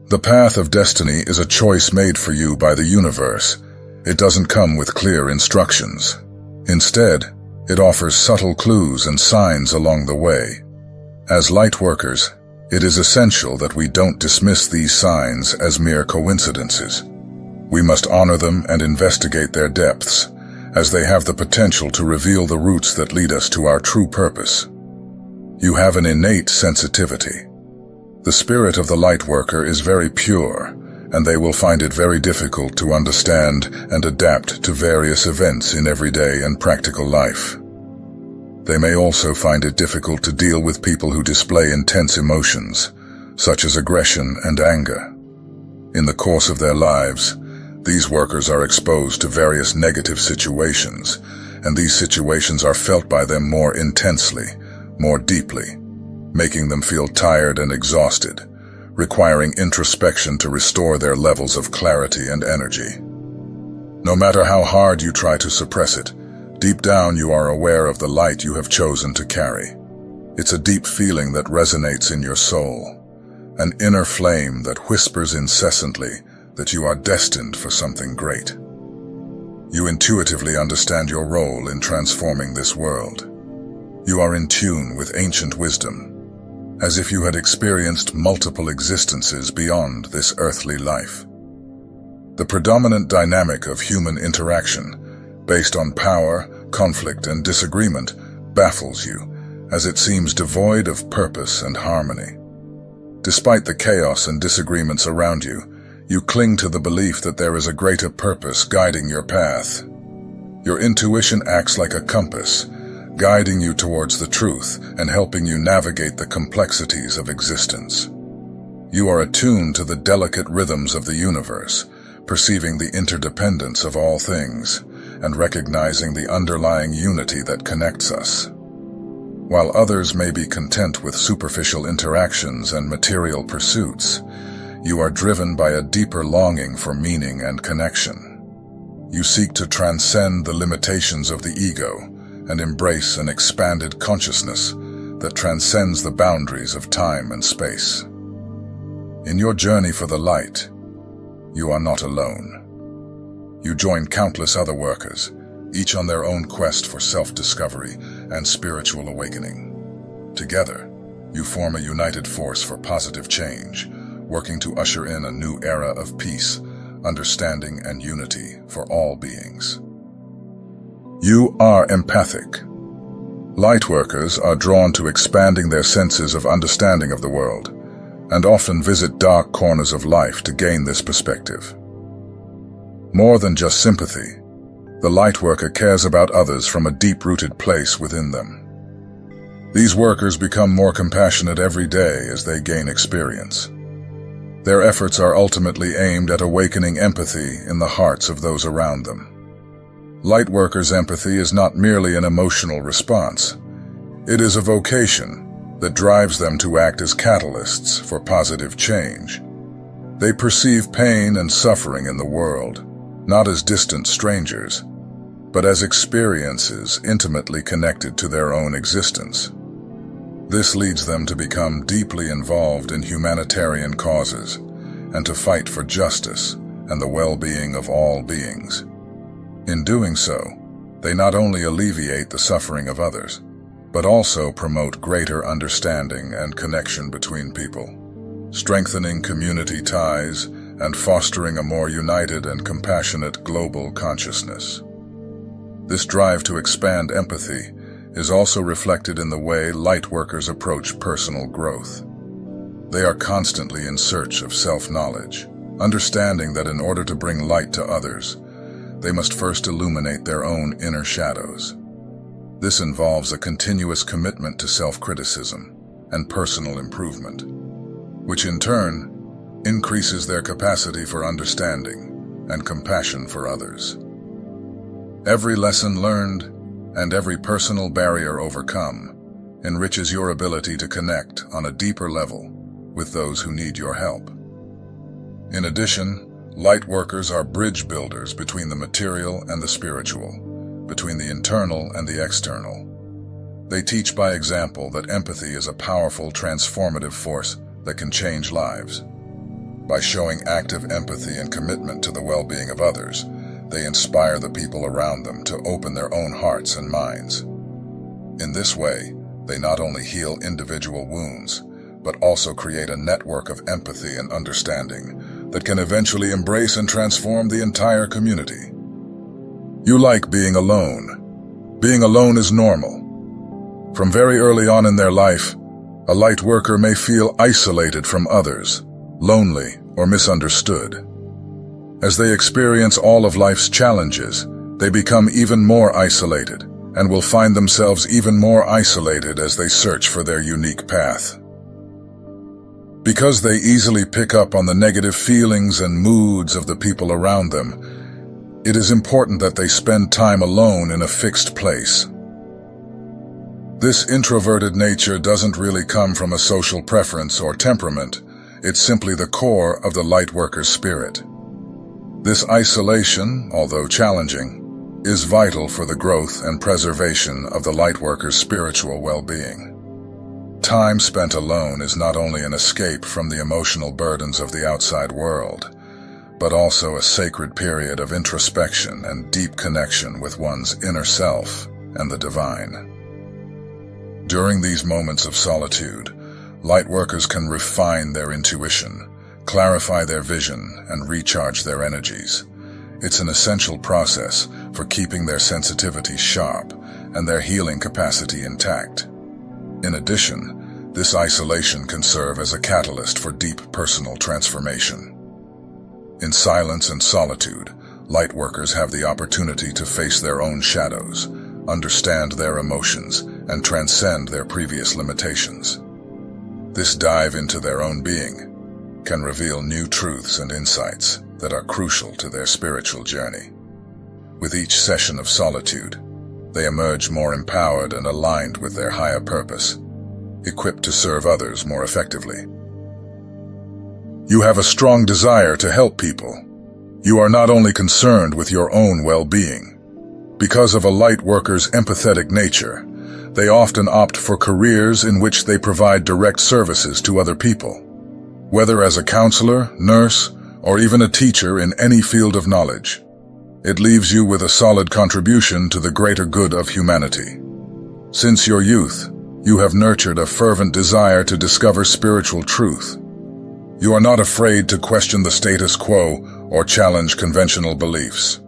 The path of destiny is a choice made for you by the universe. It doesn't come with clear instructions. Instead, it offers subtle clues and signs along the way. As Lightworkers, it is essential that we don't dismiss these signs as mere coincidences. We must honor them and investigate their depths, as they have the potential to reveal the roots that lead us to our true purpose. You have an innate sensitivity. The spirit of the Lightworker is very pure, and they will find it very difficult to understand and adapt to various events in everyday and practical life. They may also find it difficult to deal with people who display intense emotions, such as aggression and anger. In the course of their lives, these workers are exposed to various negative situations, and these situations are felt by them more intensely, more deeply, making them feel tired and exhausted, requiring introspection to restore their levels of clarity and energy. No matter how hard you try to suppress it, deep down you are aware of the light you have chosen to carry. It's a deep feeling that resonates in your soul, an inner flame that whispers incessantly that you are destined for something great. You intuitively understand your role in transforming this world. You are in tune with ancient wisdom, as if you had experienced multiple existences beyond this earthly life. The predominant dynamic of human interaction, based on power, conflict, and disagreement, baffles you, as it seems devoid of purpose and harmony. Despite the chaos and disagreements around you, you cling to the belief that there is a greater purpose guiding your path. Your intuition acts like a compass, guiding you towards the truth and helping you navigate the complexities of existence. You are attuned to the delicate rhythms of the universe, perceiving the interdependence of all things, and recognizing the underlying unity that connects us. While others may be content with superficial interactions and material pursuits, you are driven by a deeper longing for meaning and connection. You seek to transcend the limitations of the ego and embrace an expanded consciousness that transcends the boundaries of time and space. In your journey for the light, you are not alone. You join countless other workers, each on their own quest for self-discovery and spiritual awakening. Together, you form a united force for positive change, working to usher in a new era of peace, understanding, and unity for all beings. You are empathic. Lightworkers are drawn to expanding their senses of understanding of the world, and often visit dark corners of life to gain this perspective. More than just sympathy, the Lightworker cares about others from a deep-rooted place within them. These workers become more compassionate every day as they gain experience. Their efforts are ultimately aimed at awakening empathy in the hearts of those around them. Lightworkers' empathy is not merely an emotional response. It is a vocation that drives them to act as catalysts for positive change. They perceive pain and suffering in the world, not as distant strangers, but as experiences intimately connected to their own existence. This leads them to become deeply involved in humanitarian causes and to fight for justice and the well-being of all beings. In doing so, they not only alleviate the suffering of others, but also promote greater understanding and connection between people, strengthening community ties and fostering a more united and compassionate global consciousness. This drive to expand empathy is also reflected in the way Lightworkers approach personal growth. They are constantly in search of self-knowledge, understanding that in order to bring light to others, they must first illuminate their own inner shadows. This involves a continuous commitment to self-criticism and personal improvement, which in turn increases their capacity for understanding and compassion for others. Every lesson learned and every personal barrier overcome enriches your ability to connect on a deeper level with those who need your help. In addition, Lightworkers are bridge builders between the material and the spiritual, between the internal and the external. They teach by example that empathy is a powerful, transformative force that can change lives. By showing active empathy and commitment to the well-being of others, they inspire the people around them to open their own hearts and minds. In this way, they not only heal individual wounds, but also create a network of empathy and understanding that can eventually embrace and transform the entire community. You like being alone. Being alone is normal. From very early on in their life, a light worker may feel isolated from others, lonely, or misunderstood. As they experience all of life's challenges, they become even more isolated and will find themselves even more isolated as they search for their unique path. Because they easily pick up on the negative feelings and moods of the people around them, it is important that they spend time alone in a fixed place. This introverted nature doesn't really come from a social preference or temperament. It's simply the core of the Lightworker's spirit. This isolation, although challenging, is vital for the growth and preservation of the Lightworker's spiritual well-being. Time spent alone is not only an escape from the emotional burdens of the outside world, but also a sacred period of introspection and deep connection with one's inner self and the divine. During these moments of solitude, Lightworkers can refine their intuition, clarify their vision, and recharge their energies. It's an essential process for keeping their sensitivity sharp and their healing capacity intact. In addition, this isolation can serve as a catalyst for deep personal transformation. In silence and solitude, Lightworkers have the opportunity to face their own shadows, understand their emotions, and transcend their previous limitations. This dive into their own being can reveal new truths and insights that are crucial to their spiritual journey. With each session of solitude, they emerge more empowered and aligned with their higher purpose, equipped to serve others more effectively. You have a strong desire to help people. You are not only concerned with your own well-being. Because of a Lightworker's empathetic nature, they often opt for careers in which they provide direct services to other people. Whether as a counselor, nurse, or even a teacher in any field of knowledge, it leaves you with a solid contribution to the greater good of humanity. Since your youth, you have nurtured a fervent desire to discover spiritual truth. You are not afraid to question the status quo or challenge conventional beliefs.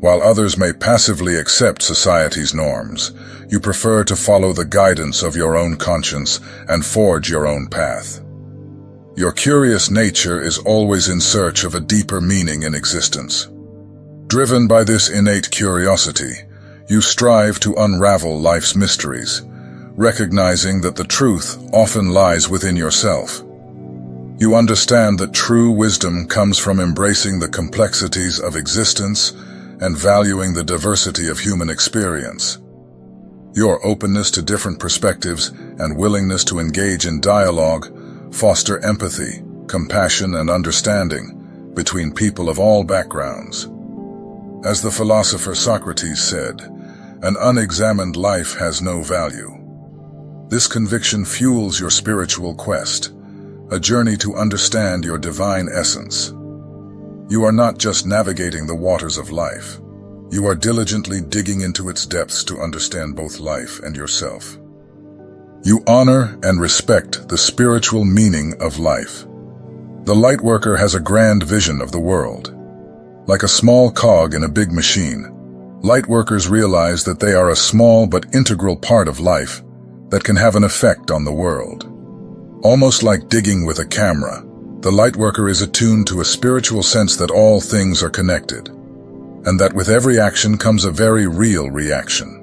While others may passively accept society's norms, you prefer to follow the guidance of your own conscience and forge your own path. Your curious nature is always in search of a deeper meaning in existence. Driven by this innate curiosity, you strive to unravel life's mysteries, recognizing that the truth often lies within yourself. You understand that true wisdom comes from embracing the complexities of existence and valuing the diversity of human experience. Your openness to different perspectives and willingness to engage in dialogue foster empathy, compassion, and understanding between people of all backgrounds. As the philosopher Socrates said, "An unexamined life has no value." This conviction fuels your spiritual quest, a journey to understand your divine essence. You are not just navigating the waters of life. You are diligently digging into its depths to understand both life and yourself. You honor and respect the spiritual meaning of life. The Lightworker has a grand vision of the world. Like a small cog in a big machine, Lightworkers realize that they are a small but integral part of life that can have an effect on the world. Almost like digging with a camera, the Lightworker is attuned to a spiritual sense that all things are connected, and that with every action comes a very real reaction.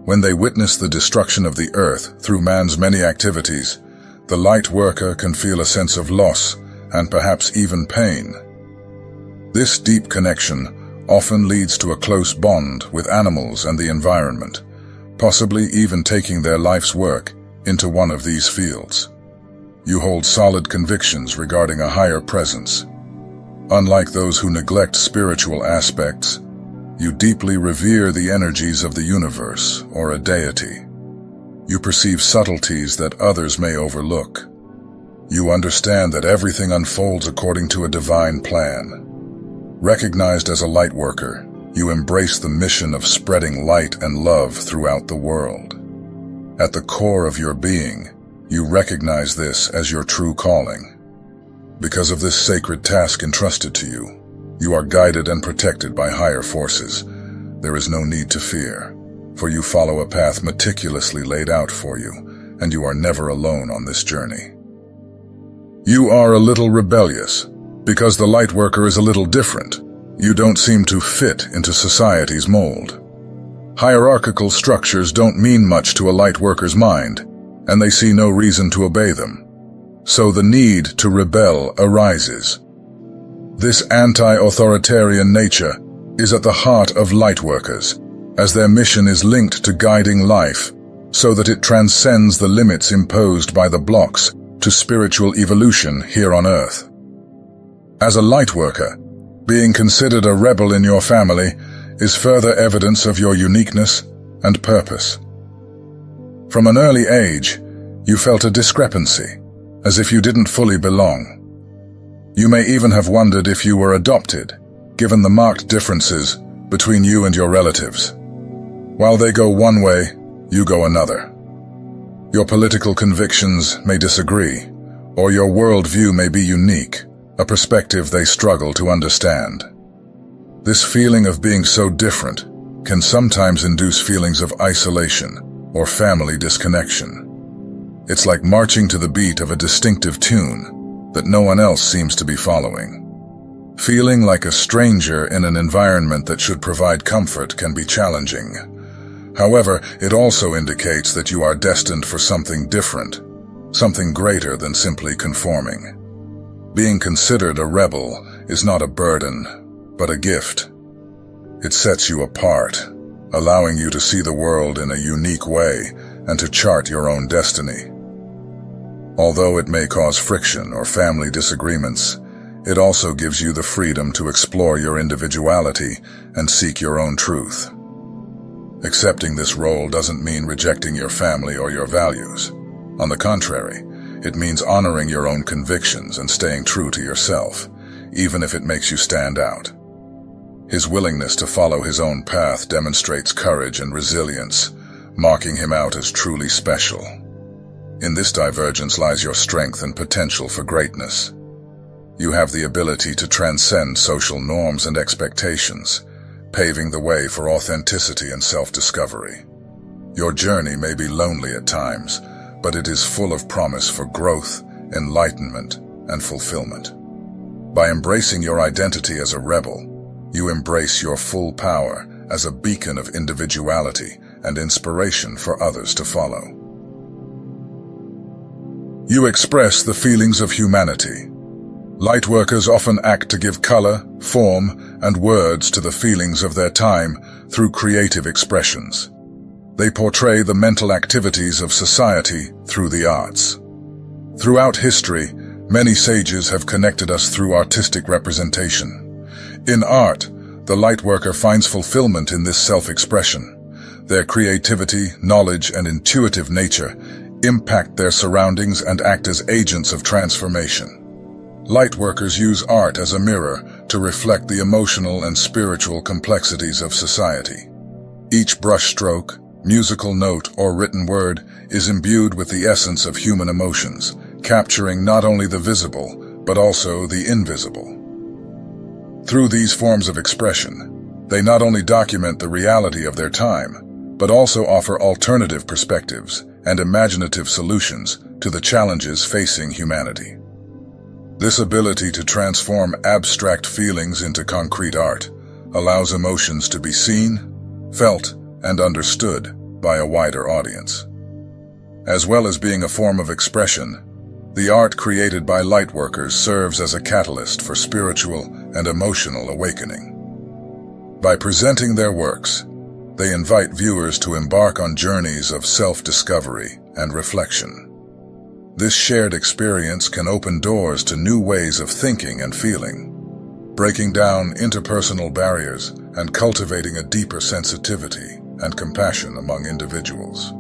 When they witness the destruction of the earth through man's many activities, the Lightworker can feel a sense of loss and perhaps even pain. This deep connection often leads to a close bond with animals and the environment, possibly even taking their life's work into one of these fields. You hold solid convictions regarding a higher presence. Unlike those who neglect spiritual aspects, you deeply revere the energies of the universe or a deity. You perceive subtleties that others may overlook. You understand that everything unfolds according to a divine plan. Recognized as a Lightworker, you embrace the mission of spreading light and love throughout the world. At the core of your being, you recognize this as your true calling. Because of this sacred task entrusted to you, you are guided and protected by higher forces. There is no need to fear, for you follow a path meticulously laid out for you, and you are never alone on this journey. You are a little rebellious, because the Lightworker is a little different. You don't seem to fit into society's mold. Hierarchical structures don't mean much to a Lightworker's mind, and they see no reason to obey them. So the need to rebel arises. This anti-authoritarian nature is at the heart of Lightworkers, as their mission is linked to guiding life so that it transcends the limits imposed by the blocks to spiritual evolution here on Earth. As a Lightworker, being considered a rebel in your family is further evidence of your uniqueness and purpose. From an early age, you felt a discrepancy, as if you didn't fully belong. You may even have wondered if you were adopted, given the marked differences between you and your relatives. While they go one way, you go another. Your political convictions may disagree, or your worldview may be unique, a perspective they struggle to understand. This feeling of being so different can sometimes induce feelings of isolation or family disconnection. It's like marching to the beat of a distinctive tune that no one else seems to be following. Feeling like a stranger in an environment that should provide comfort can be challenging. However, it also indicates that you are destined for something different, something greater than simply conforming. Being considered a rebel is not a burden, but a gift. It sets you apart, allowing you to see the world in a unique way and to chart your own destiny. Although it may cause friction or family disagreements, it also gives you the freedom to explore your individuality and seek your own truth. Accepting this role doesn't mean rejecting your family or your values. On the contrary, it means honoring your own convictions and staying true to yourself, even if it makes you stand out. His willingness to follow his own path demonstrates courage and resilience, marking him out as truly special. In this divergence lies your strength and potential for greatness. You have the ability to transcend social norms and expectations, paving the way for authenticity and self-discovery. Your journey may be lonely at times, but it is full of promise for growth, enlightenment, and fulfillment. By embracing your identity as a rebel, you embrace your full power as a beacon of individuality and inspiration for others to follow. You express the feelings of humanity. Lightworkers often act to give color, form, and words to the feelings of their time through creative expressions. They portray the mental activities of society through the arts. Throughout history, many sages have connected us through artistic representation. In art, the Lightworker finds fulfillment in this self-expression. Their creativity, knowledge, and intuitive nature impact their surroundings and act as agents of transformation. Lightworkers use art as a mirror to reflect the emotional and spiritual complexities of society. Each brushstroke, musical note, or written word is imbued with the essence of human emotions, capturing not only the visible, but also the invisible. Through these forms of expression, they not only document the reality of their time, but also offer alternative perspectives and imaginative solutions to the challenges facing humanity. This ability to transform abstract feelings into concrete art allows emotions to be seen, felt, and understood by a wider audience. As well as being a form of expression, the art created by Lightworkers serves as a catalyst for spiritual and emotional awakening. By presenting their works, they invite viewers to embark on journeys of self-discovery and reflection. This shared experience can open doors to new ways of thinking and feeling, breaking down interpersonal barriers and cultivating a deeper sensitivity and compassion among individuals.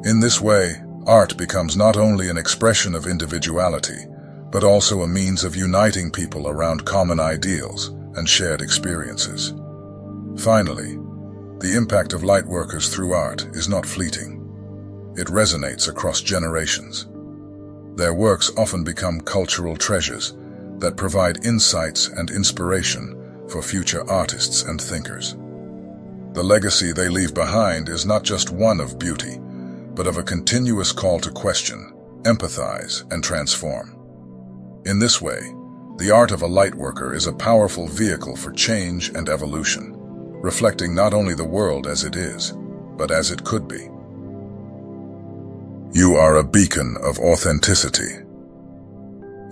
In this way, art becomes not only an expression of individuality, but also a means of uniting people around common ideals and shared experiences. Finally, the impact of lightworkers through art is not fleeting. It resonates across generations. Their works often become cultural treasures that provide insights and inspiration for future artists and thinkers. The legacy they leave behind is not just one of beauty, but of a continuous call to question, empathize, and transform. In this way, the art of a lightworker is a powerful vehicle for change and evolution, reflecting not only the world as it is, but as it could be. You are a beacon of authenticity.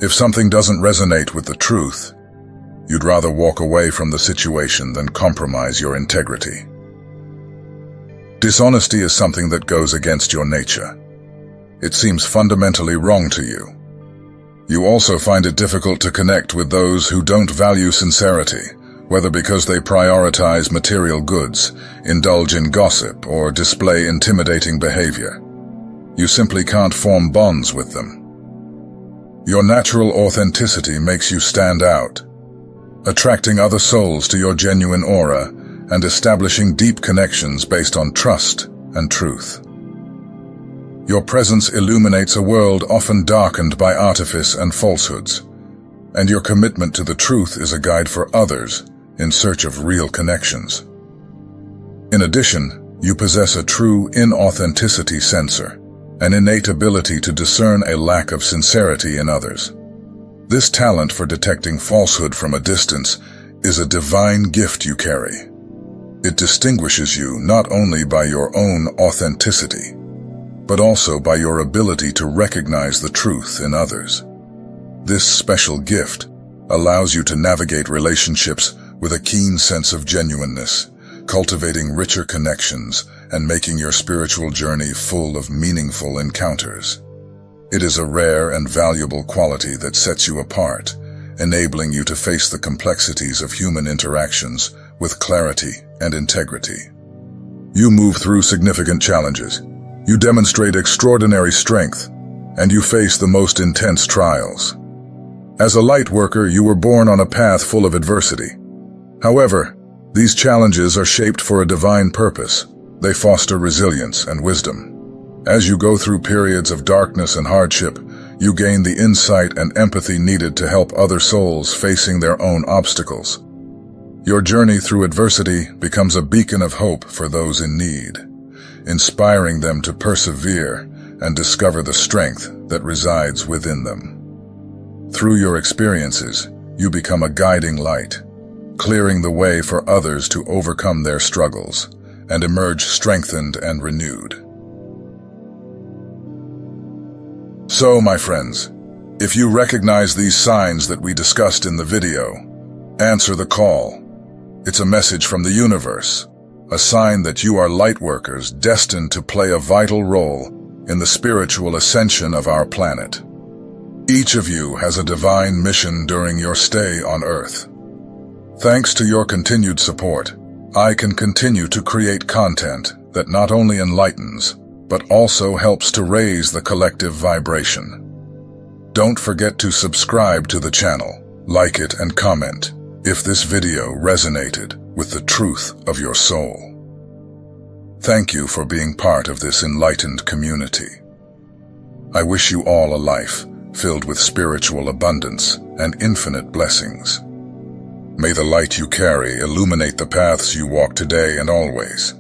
If something doesn't resonate with the truth, you'd rather walk away from the situation than compromise your integrity. Dishonesty is something that goes against your nature. It seems fundamentally wrong to you. You also find it difficult to connect with those who don't value sincerity, whether because they prioritize material goods, indulge in gossip, or display intimidating behavior. You simply can't form bonds with them. Your natural authenticity makes you stand out, attracting other souls to your genuine aura and establishing deep connections based on trust and truth. Your presence illuminates a world often darkened by artifice and falsehoods, and your commitment to the truth is a guide for others in search of real connections. In addition, you possess a true inauthenticity sensor, an innate ability to discern a lack of sincerity in others. This talent for detecting falsehood from a distance is a divine gift you carry. It distinguishes you not only by your own authenticity, but also by your ability to recognize the truth in others. This special gift allows you to navigate relationships with a keen sense of genuineness, cultivating richer connections and making your spiritual journey full of meaningful encounters. It is a rare and valuable quality that sets you apart, enabling you to face the complexities of human interactions with clarity and integrity. You move through significant challenges. You demonstrate extraordinary strength, and you face the most intense trials. As a light worker, you were born on a path full of adversity. However, these challenges are shaped for a divine purpose. They foster resilience and wisdom. As you go through periods of darkness and hardship, you gain the insight and empathy needed to help other souls facing their own obstacles. Your journey through adversity becomes a beacon of hope for those in need, inspiring them to persevere and discover the strength that resides within them. Through your experiences, you become a guiding light, clearing the way for others to overcome their struggles and emerge strengthened and renewed. So, my friends, if you recognize these signs that we discussed in the video, answer the call. It's a message from the universe, a sign that you are lightworkers destined to play a vital role in the spiritual ascension of our planet. Each of you has a divine mission during your stay on Earth. Thanks to your continued support, I can continue to create content that not only enlightens, but also helps to raise the collective vibration. Don't forget to subscribe to the channel, like it, and comment if this video resonated with the truth of your soul. Thank you for being part of this enlightened community. I wish you all a life filled with spiritual abundance and infinite blessings. May the light you carry illuminate the paths you walk today and always.